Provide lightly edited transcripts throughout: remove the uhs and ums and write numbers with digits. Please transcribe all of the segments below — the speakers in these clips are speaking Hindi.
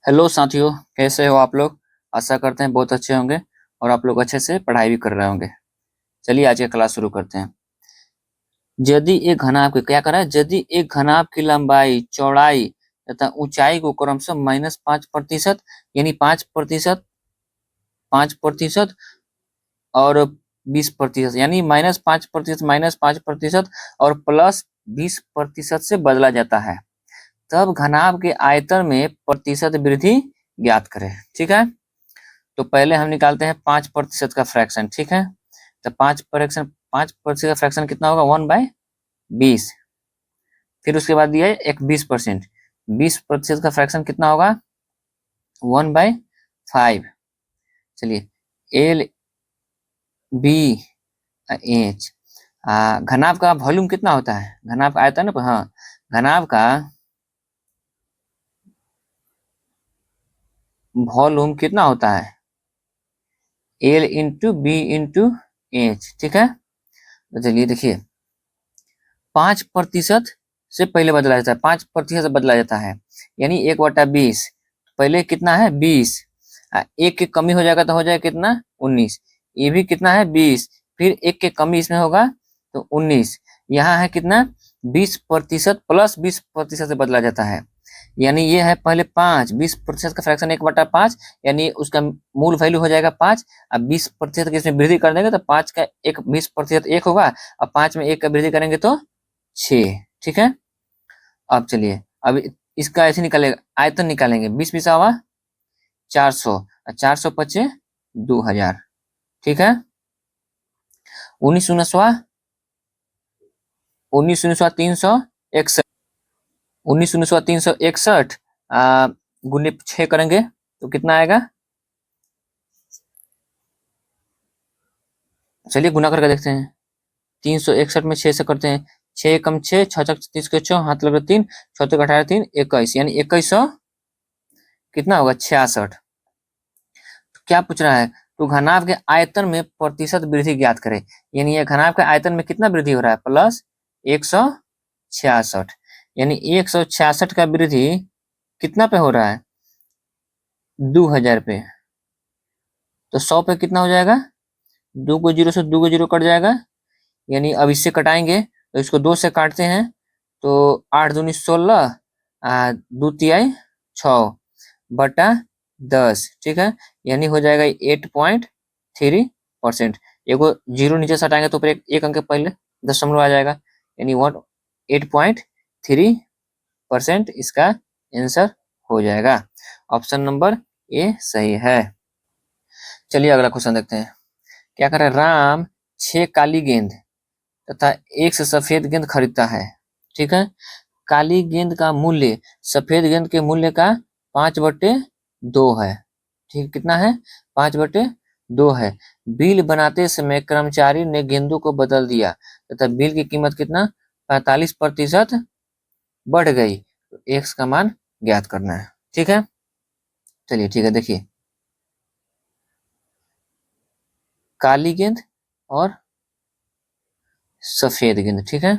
हेलो साथियों, कैसे हो आप लोग। आशा करते हैं बहुत अच्छे होंगे और आप लोग अच्छे से पढ़ाई भी कर रहे होंगे। चलिए आज का क्लास शुरू करते हैं। यदि एक घनाभ की क्या करा है, यदि एक घनाभ की लंबाई, चौड़ाई तथा ऊंचाई को क्रमशः -5% यानी 5%, 5% और 20% यानी -5%, -5% और +20% से बदला जाता है, तब घनाभ के आयतन में प्रतिशत वृद्धि ज्ञात करें। ठीक है, तो पहले हम निकालते हैं 5% का फ्रैक्शन। ठीक है, तो 5% का फ्रैक्शन कितना होगा, 1/20। फिर उसके बाद दिया है एक 20%, 20% का फ्रैक्शन कितना होगा, 1/5। चलिए, एल बी एच। घनाभ का वॉल्यूम कितना होता है, घनाभ का आयतन, हाँ, घनाभ का वॉल्यूम कितना होता है, L into B into H. ठीक है, तो चलिए देखिए, 5% से पहले बदला जाता है, 5% से बदला जाता है, यानी 1/20। पहले कितना है, 20। एक की कमी हो जाएगा तो हो जाएगा कितना, 19। ये भी कितना है, 20। फिर एक की कमी इसमें होगा तो 19। यहाँ है कितना, 20% प्लस 20% से बदला जाता है, यानी ये है पहले 5, 20% का फ्रैक्शन 1/5, यानी उसका मूल वैल्यू हो जाएगा 5। अब 20% की इसमें वृद्धि कर देंगे तो 5 का एक 20% एक होगा, अब 5 में एक का वृद्धि करेंगे तो 6। ठीक है, अब चलिए, अब इसका ऐसे निकालेगा, आयतन निकालेंगे, 20 हुआ 400, 400 पचे 2000। ठीक है, 19 19 361, 19 361 गुने 6 करेंगे तो कितना आएगा, चलिए गुना करके देखते हैं। 361 में 6 से करते हैं, 6 कम 6, 6 के 6, हाथ लगे 3, 6 18 3 21, यानी 2100 कितना होगा, 66। क्या पूछ रहा है, तो घनाभ के आयतन में प्रतिशत वृद्धि ज्ञात करें, यानी ये घनाभ के आयतन में कितना वृद्धि हो रहा है, +166, यानी 166 का वृद्धि कितना पे हो रहा है, 2000 पे। तो 100 पे कितना हो जाएगा, 2 को 0 से 2 को 0 कट जाएगा, यानी अब इससे कटाएंगे तो इसको 2 से काटते हैं तो 8 दूनी 16, 2 तिहाई 6/10। ठीक है, यानी हो जाएगा 8.3%। एगो जीरो नीचे से हटाएंगे तो ऊपर एक अंक पहले दशमलव आ जाएगा, यानी 8.3% इसका आंसर हो जाएगा। ऑप्शन नंबर ए सही है। चलिए अगला क्वेश्चन देखते हैं। क्या कर रहा है, राम 6 काली गेंद तथा 1 से सफेद गेंद खरीदता है। ठीक है, काली गेंद का मूल्य सफेद गेंद के मूल्य का 5/2 है। ठीक, कितना है, 5/2 है। बिल बनाते समय कर्मचारी ने गेंदों को बदल दिया तथा बिल की कीमत कितना, 45% बढ़ गई, तो एक्स का मान ज्ञात करना है। ठीक है, चलिए ठीक है, देखिए, काली गेंद और सफेद गेंद। ठीक है,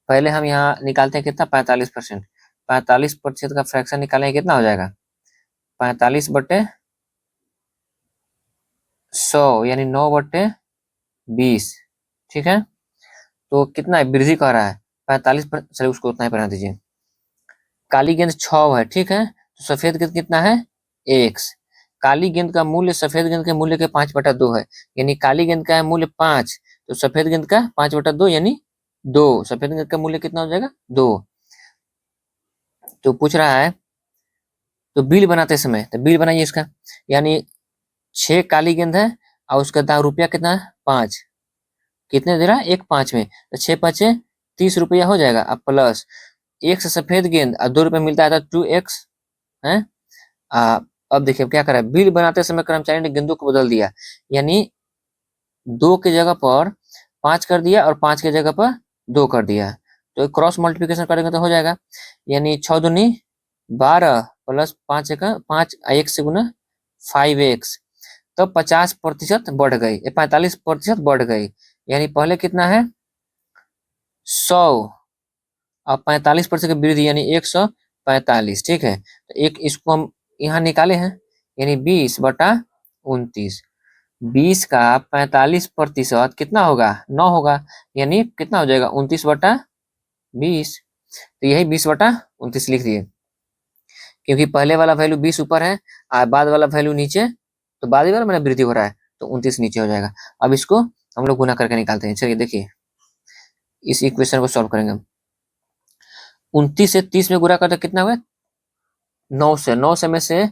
पहले हम यहाँ निकालते हैं कितना, 45%। 45% का फ्रैक्शन निकालेंगे कितना हो जाएगा, 45/100, यानी 9/20। ठीक है, तो कितना वृद्धि कर रहा है, 45 पर, चलिए उसको उतना ही बना दीजिए। काली गेंद 6 है, ठीक है, तो सफेद गेंद कितना है, एक्स। काली गेंद का मूल्य सफेद गेंद के मूल्य के 5/2 है, यानी काली गेंद का है मूल्य 5, तो सफेद गेंद का 5/2 यानी 2। सफेद गेंद का मूल्य कितना हो जाएगा, 2। तो पूछ रहा है, तो बिल बनाते समय, तो बिल बनाइए इसका, यानी 6 काली गेंद है और उसका दाम रुपया कितना है, 5। कितने दे रहा है, 1/5 में, तो 6×5 = 30 रुपया हो जाएगा। अब प्लस 1 से सफेद गेंद और 2 रुपये मिलता है तो 2x है। अब देखिए क्या करा है, बिल बनाते समय कर्मचारी ने गेंदों को बदल दिया, यानी 2 की जगह पर 5 कर दिया और 5 की जगह पर 2 कर दिया, तो क्रॉस मल्टीप्लिकेशन करेंगे तो हो जाएगा, यानी 6 दूनी 12 प्लस 5 का 5, 1 से गुना 5x, तो 50% बढ़ गई, 45% बढ़ गई, यानी पहले कितना है 100, अब 45% की वृद्धि यानी 145। ठीक है, तो एक इसको हम यहाँ निकाले हैं, यानी 20/29। 20 का 45% कितना होगा? 9 होगा, यानी कितना हो जाएगा? 29/20। तो यही 20/29 लिख दिए, क्योंकि पहले वाला वैल्यू 20 ऊपर है और बाद वाला वैल्यू नीचे, तो बाद वाला मैंने वृद्धि हो रहा है, तो 29 नीचे हो जाएगा। अब इसको हम लोग गुना करके निकालते हैं। चलिए देखिए, इस इक्वेशन को सॉल्व करेंगे। 29 से 30 में गुना करते कितना हुआ? 9 से में से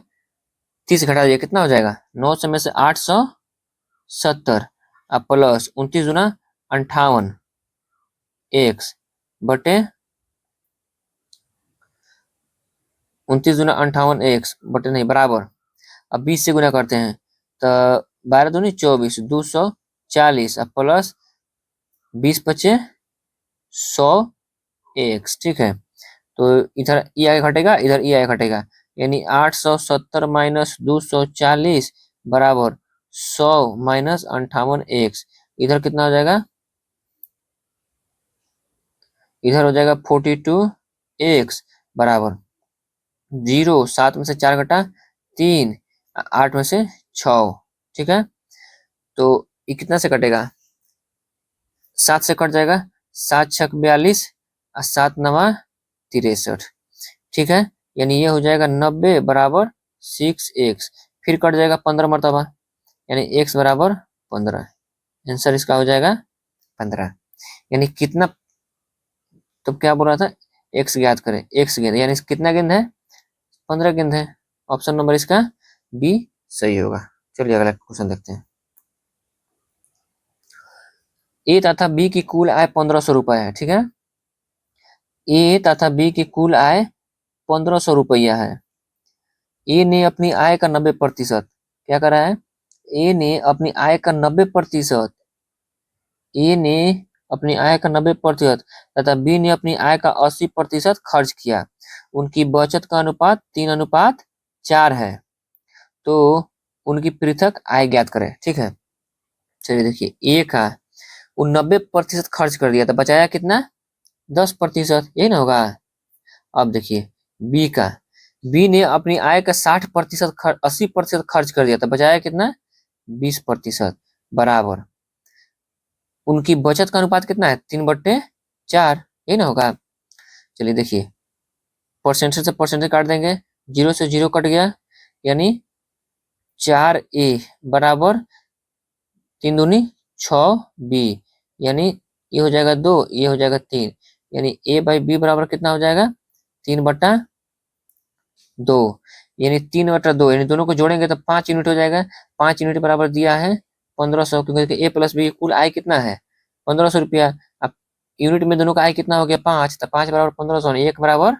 30 घटा दिया, कितना हो जाएगा? 9 से में से 870, अब प्लस 29 गुना 58 एक्स बटे 29 गुना 58 एक्स बटे नहीं बराबर, अब 20 से गुना करते हैं तो 12 दूनी 24, 240, अब प्लस 20 बचे 100 एक्स। ठीक है, तो इधर ई आगे घटेगा, इधर ई आगे घटेगा, यानी 870 माइनस 240 बराबर 100 माइनस 58 एक्स। इधर कितना हो जाएगा? इधर हो जाएगा 42 एक्स बराबर 0, 7 में से 4 घटा 3, 8 में से 6। ठीक है, तो ये कितना से कटेगा? 7 से कट जाएगा, 7 छक 42 और 7 नवा 63। ठीक है, यानी ये हो जाएगा 90 बराबर 6x। फिर कट जाएगा 15 मरतबा, यानी x बराबर 15। आंसर इसका हो जाएगा 15। यानी कितना, तो क्या बोल रहा था? x ज्ञात करें, x गेंद, यानी कितना गेंद है? 15 गेंद है। ऑप्शन नंबर इसका बी सही होगा। चलिए अगला क्वेश्चन देखते हैं। ए तथा बी की कुल आय 1500 रुपए है। ठीक है, ए तथा बी की कुल आय 1500 रुपया है। ए ने अपनी आय का 90%, क्या करा है? ए ने अपनी आय का 90%, ए ने अपनी आय का 90% तथा बी ने अपनी आय का 80% खर्च किया। उनकी बचत का अनुपात 3:4 है, तो उनकी पृथक आय ज्ञात करें। ठीक है, चलिए देखिए, ए का वो 90% खर्च कर दिया, तो बचाया कितना? 10%, यही ना होगा। अब देखिए बी का, बी ने अपनी आय का 60% 80% खर्च कर दिया, तो बचाया कितना? 20% बराबर उनकी बचत का अनुपात कितना है? 3/4, यही ना होगा। चलिए देखिए, परसेंटेज से परसेंटेज काट देंगे, 0 से 0 कट गया, यानी 4a बराबर 3 दूनी 6b, यानी ये हो जाएगा 2, ये हो जाएगा 3, यानी a/b बराबर कितना हो जाएगा? 3/2, यानी 3/2, यानी दोनों को जोड़ेंगे तो 5 यूनिट हो जाएगा। 5 यूनिट बराबर दिया है 1500, क्योंकि a प्लस बी कुल आय कितना है? 1500 रुपया। अब यूनिट में दोनों का आय कितना हो गया? 5, तो 5 बराबर 1500, 1 बराबर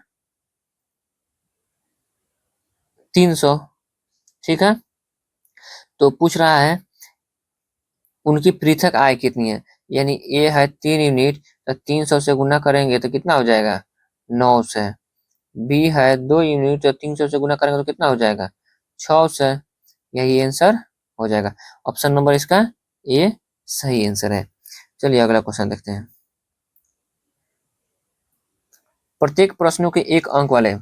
300। ठीक है, तो पूछ रहा है उनकी पृथक आय कितनी है, यानी ए है 3 यूनिट, तो 300 से गुना करेंगे तो कितना हो जाएगा? 9 से। बी है 2 यूनिट, तो 300 से गुना करेंगे तो कितना हो जाएगा? 6 से। यही आंसर हो जाएगा। ऑप्शन नंबर इसका ए सही आंसर है। चलिए अगला क्वेश्चन देखते हैं। प्रत्येक प्रश्नों के 1 अंक वाले,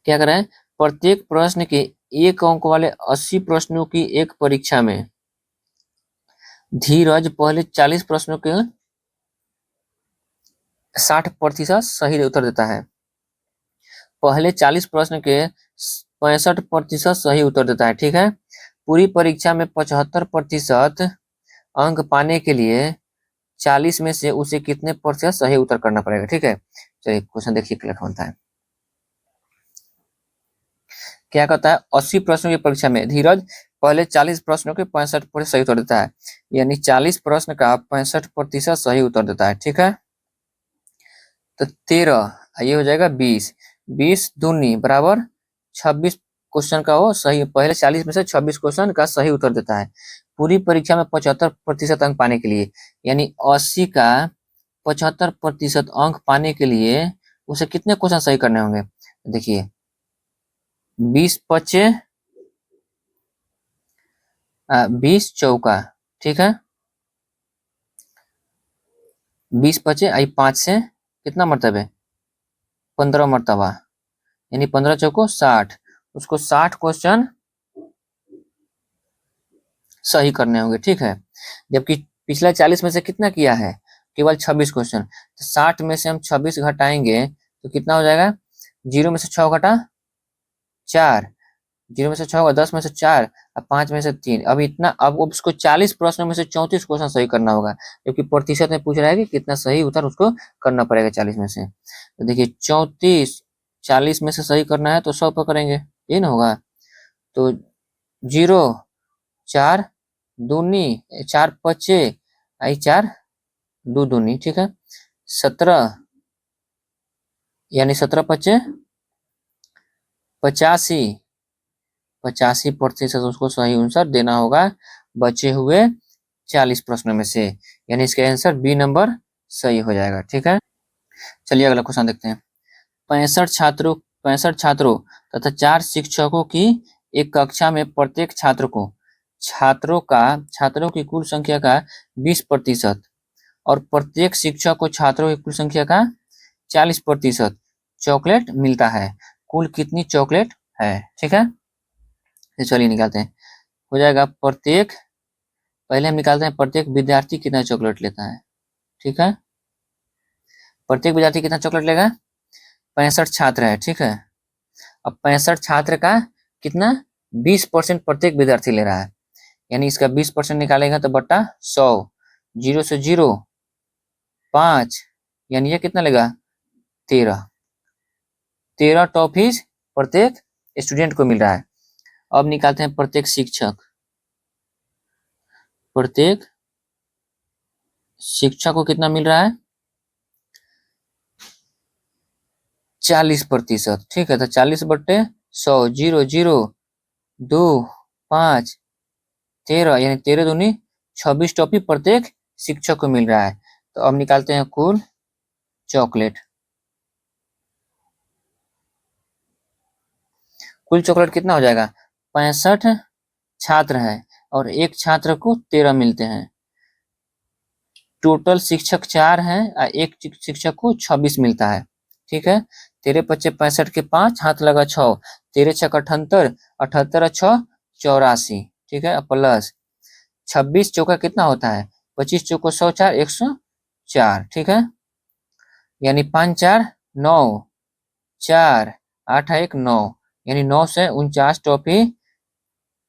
क्या कर रहे हैं? प्रत्येक प्रश्न के 1 अंक वाले 80 प्रश्नों की एक परीक्षा में धीरज पहले 40 प्रश्नों के 60% सही उत्तर देता है। पहले 40 प्रश्न के 65% सही उत्तर देता है। ठीक है, पूरी परीक्षा में 75% अंक पाने के लिए 40 में से उसे कितने प्रतिशत सही उत्तर करना पड़ेगा? ठीक है, चलिए क्वेश्चन देखिए क्या बनता है। क्या कहता है? 80 प्रश्नों की परीक्षा में धीरज पहले 40 प्रश्नों के 65% सही उत्तर देता है, यानी 40 प्रश्न का 65% सही उत्तर देता है। ठीक है, तो 13, ये हो जाएगा 20, 20 दूनी बराबर 26 क्वेश्चन का वो सही, पहले 40 में से 26 क्वेश्चन का सही उत्तर देता है पूरी परीक्षा में 75% अंक पाने के लिए, यानी 80 का 75% अंक पाने के लिए उसे कितने क्वेश्चन सही करने होंगे? देखिए 20 पचे 20 चौका, ठीक है, 20 पचे आई 5 से कितना मरतबे? 15 मरतबा, यानी 15 चौको 60, उसको 60 क्वेश्चन सही करने होंगे, ठीक है। जबकि पिछला 40 में से कितना किया है, केवल 26 क्वेश्चन। तो 60 में से हम 26 घटाएंगे तो कितना हो जाएगा, 0 में से 6 घटा 4, 0 में से 6 होगा, 10 में से 4 और 5 में से 3। अब इतना, अब उसको 40 प्रश्नों में से 34 क्वेश्चन सही करना होगा, क्योंकि प्रतिशत में पूछ रहा है कि कितना सही उत्तर उसको करना पड़ेगा 40 में से। तो देखिए 34 40 में से सही करना है तो 100 पर करेंगे, ये ना होगा। तो 0 4 दूनी 4 पचे आई 4 दो दूनी, ठीक है। 17 यानी 17 पचे 85, 85% उसको सही आंसर देना होगा बचे हुए 40 प्रश्नों में से, यानी इसका आंसर बी नंबर सही हो जाएगा, ठीक है। चलिए अगला क्वेश्चन देखते हैं। 65 छात्रों तथा 4 शिक्षकों की एक कक्षा में प्रत्येक छात्र को छात्रों की कुल संख्या का 20% और प्रत्येक शिक्षक को छात्रों की कुल संख्या का 40% चॉकलेट मिलता है। कुल कितनी चॉकलेट है, ठीक है। तो चलिए निकालते हैं। हो जाएगा प्रत्येक, पहले हम निकालते हैं प्रत्येक विद्यार्थी कितना चॉकलेट लेता है, ठीक है। प्रत्येक विद्यार्थी कितना चॉकलेट लेगा, 65 छात्र है, ठीक है। अब 65 छात्र का कितना 20% प्रत्येक विद्यार्थी ले रहा है, यानी इसका 20% निकालेगा तो बट्टा 100, 0 से 0 5, यानी ये कितना लेगा 13 टॉफीज प्रत्येक स्टूडेंट को मिल रहा है। अब निकालते हैं प्रत्येक शिक्षक को कितना मिल रहा है 40%, ठीक है। तो 40/100, 0 0 2 5 13, यानी 13 दूनी 26 टॉफी प्रत्येक शिक्षक को मिल रहा है। तो अब निकालते हैं कुल चॉकलेट। कुल चॉकलेट कितना हो जाएगा, 65 छात्र है और एक छात्र को 13 मिलते हैं। टोटल शिक्षक 4 हैं और एक शिक्षक को 26 मिलता है, ठीक है। 13 पच्चे 65 के 5 हाथ लगा 6, 13 छक 78, 78 6 84, ठीक है। प्लस 26 चौका कितना होता है 25 चौको 104 104, ठीक है। यानी 5 4 9 4 8 1 9, यानी 9 से 49 टॉफी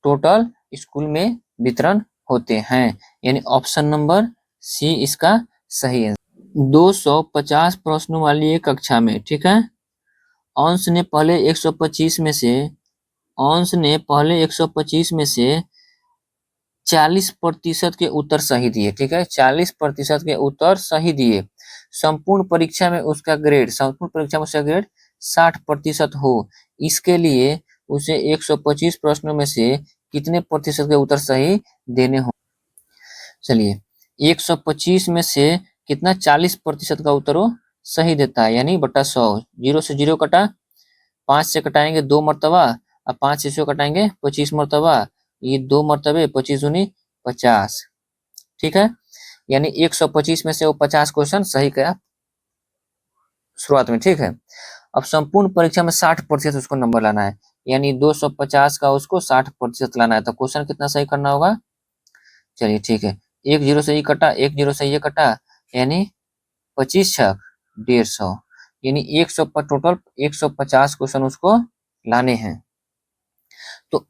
टोटल स्कूल में वितरण होते हैं, यानी ऑप्शन नंबर सी इसका सही है। 250 प्रश्नों वाली एक कक्षा में, ठीक है। अंश ने पहले 125 में से 40% के उत्तर सही दिए, ठीक है। 40% के उत्तर सही दिए। संपूर्ण परीक्षा में उसका ग्रेड 60% हो, इसके लिए उसे 125 प्रश्नों में से कितने प्रतिशत के उत्तर सही देने हों। चलिए 125 में से कितना 40% का उत्तर वो सही देता है, यानी बटा 100, 0 से 0 कटा, 5 से कटाएंगे 2 मरतबा और 5 से कटाएंगे 25 मरतबा, ये 2 मरतबे 25 दूनी 50, ठीक है। यानी 125 में से वो 50 क्वेश्चन सही किया शुरुआत में, ठीक है। अब संपूर्ण परीक्षा में 60% उसको नंबर लाना है, यानी 250 का उसको 60% लाना है। तो क्वेश्चन कितना सही करना होगा, चलिए ठीक है। 1 0 से ये कटा, 1 0 से ये कटा, यानी 25 छक 150, यानी 100 पर टोटल 150 क्वेश्चन उसको लाने हैं। तो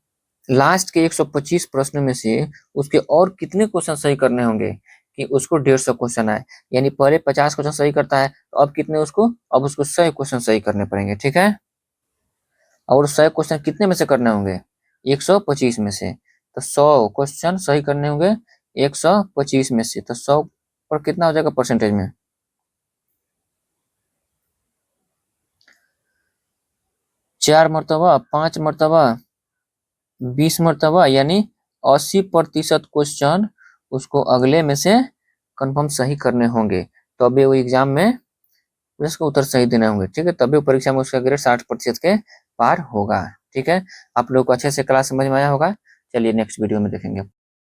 लास्ट के 125 प्रश्न में से उसके और कितने क्वेश्चन सही करने होंगे कि उसको 150 क्वेश्चन आए, यानी पहले 50 क्वेश्चन सही करता है तो अब कितने उसको, अब उसको 100 क्वेश्चन सही करने पड़ेंगे, ठीक है। और 100 क्वेश्चन कितने में से करने होंगे 125 में से, तो 100 क्वेश्चन सही करने होंगे 125 में से। तो 100 पर कितना हो जाएगा परसेंटेज में, 4 मरतबा 5 मरतबा 20 मरतबा, यानी 80% क्वेश्चन उसको अगले में से कंफर्म सही करने होंगे, तभी वो एग्जाम में उसको उत्तर सही देने होंगे, ठीक है। तभी परीक्षा में उसका ग्रेड 60% के पार होगा, ठीक है। आप लोग को अच्छे से क्लास समझ में आया होगा। चलिए नेक्स्ट वीडियो में देखेंगे।